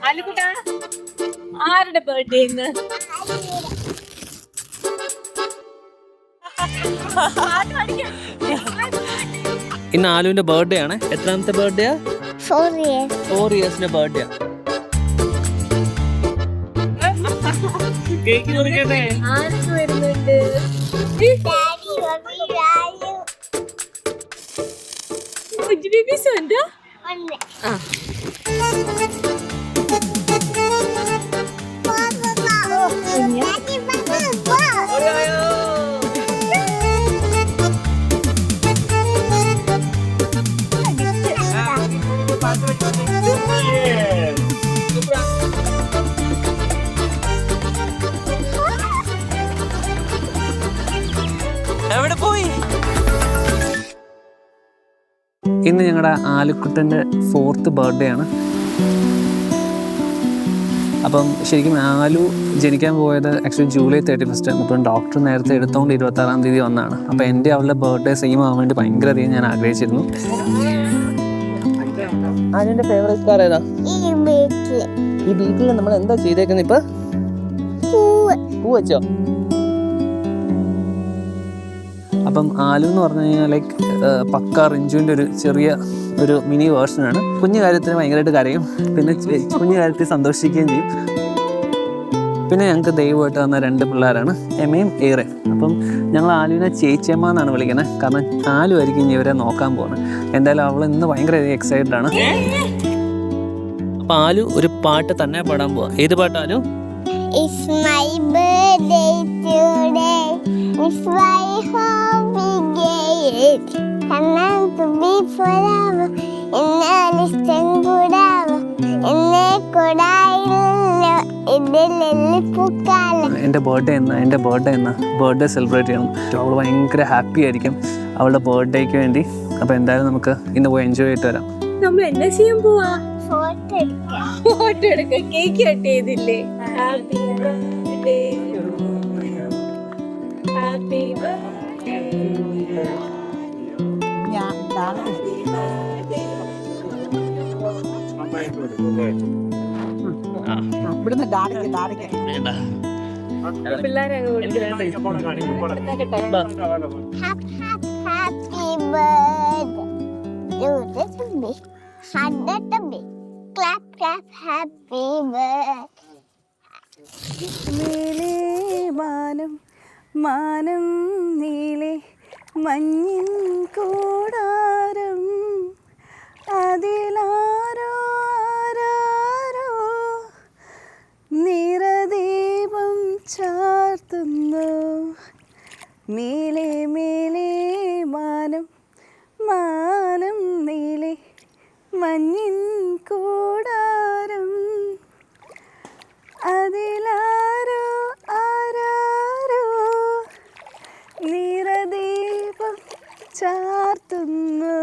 ആലുകുട്ടാ ആരുടെ ബർത്ത്ഡേ ഇന്ന്? ഇന്ന് ആലുവിന്റെ ബർത്ത്ഡേ ആണ്. എത്രാമത്തെ ബർത്ത്ഡേ? 4 ഇയേഴ്സിന്റെ ബർത്ത്ഡേ. കേക്ക് മുറിക്കട്ടെ. ആർക്ക് വരുന്നുണ്ട്? കുഞ്ഞു ബേബീസ് ഉണ്ട്. എവിടെ പോയി? ഇന്ന് ഞങ്ങളുടെ ആലുക്കുട്ടൻ്റെ 4th ബർത്ത്ഡേ ആണ്. അപ്പം ശരിക്കും ആലു ജനിക്കാൻ പോയത് ആക്ച്വലി ജൂലൈ 31 ആണ്. അപ്പം ഡോക്ടർ നേരത്തെ എടുത്തുകൊണ്ട് 26-ാം തീയതി വന്നതാണ്. അപ്പം എൻ്റെ അവളുടെ ബർത്ത്ഡേ സെയിം ആവാൻ വേണ്ടി ഭയങ്കര അധികം ഞാൻ ആഗ്രഹിച്ചിരുന്നു. ആലുവിൻ്റെ ഫേവറേറ്റ് കാർ ഏതാ? ഈ ബീറ്റിൽ നമ്മൾ എന്താ ചെയ്തേക്കുന്നത് ഇപ്പം? പൂ വെച്ചോ? അപ്പം ആലു എന്ന് പറഞ്ഞു കഴിഞ്ഞാൽ ലൈക്ക് പക്ക റിഞ്ചുവിൻ്റെ ഒരു ചെറിയ ഒരു മിനി വേർഷനാണ്. കുഞ്ഞു കാര്യത്തിന് ഭയങ്കരമായിട്ട് കരയും, പിന്നെ കുഞ്ഞു കാര്യത്തിൽ സന്തോഷിക്കുകയും ചെയ്യും. പിന്നെ ഞങ്ങൾക്ക് ദൈവമായിട്ട് തന്ന 2 പിള്ളേരാണ്, എമയും ഏറെ. അപ്പം ഞങ്ങൾ ആലുവിനെ ചേച്ചിയമ്മ എന്നാണ് വിളിക്കുന്നത്. കാരണം ആലു ആയിരിക്കും ഇനി ഇവരെ നോക്കാൻ പോകുന്നത്. എന്തായാലും അവൾ ഇന്ന് ഭയങ്കര എക്സൈറ്റഡ് ആണ്. അപ്പം ആലു ഒരു പാട്ട് തന്നെ പാടാൻ പോവാ. ഏത് പാട്ടാ aloo? It's my birthday today. It's my happy day. Kanan to be forever. Inna listen kudava. Inne kodayilla. Idililli pukala. എൻ്റെ ബർത്ത്ഡേ എന്നാ ബർത്ത്ഡേ സെലിബ്രേറ്റ് ചെയ്യണം. അവൾ ഭയങ്കര ഹാപ്പി ആയിരിക്കും അവളുടെ ബർത്ത്ഡേക്ക് വേണ്ടി. അപ്പോൾ എന്തായാലും നമുക്ക് ഇന്ന് പോയി എൻജോയ് ചെയ്തിട്ട് വരാം. നമ്മൾ എന്നാ ചെയ്യാൻ പോവാ? ഫോട്ടോ എടുക്കാം. കേക്ക് കട്ട് ചെയ്തില്ലേ? Happy birthday, happy birthday. പിള്ളേരെ clap clap happy birthday. നീലേ മാനം മാനം നീലേ മഞ്ഞിൻ കൂടാരം അതിലാരോ ആരാരോ നിറദീപം ചാർത്തുന്നു. നീലേ മേലേ മാനം മാനം നീലേ മഞ്ഞിൻ കൂടാരം അതിലാരോ ആരാരോ നിറദീപം ചാർത്തുന്നു.